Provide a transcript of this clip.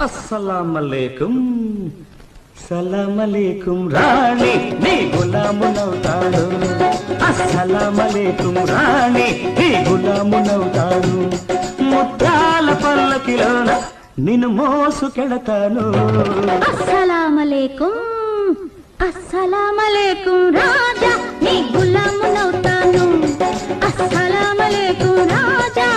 అస్సలామలేకుం సలామలేకుం రాణి నీ గులామునవుతాను అస్సలామలేకుం రాణి నీ గులామునవుతాను ముత్యాల పల్లకిలోన నిన్ను మోసుకెళతాను అస్సలామలేకుం అస్సలామలేకుం రాజా నీ గులామునవుతాను అస్సలామలేకుం రాజా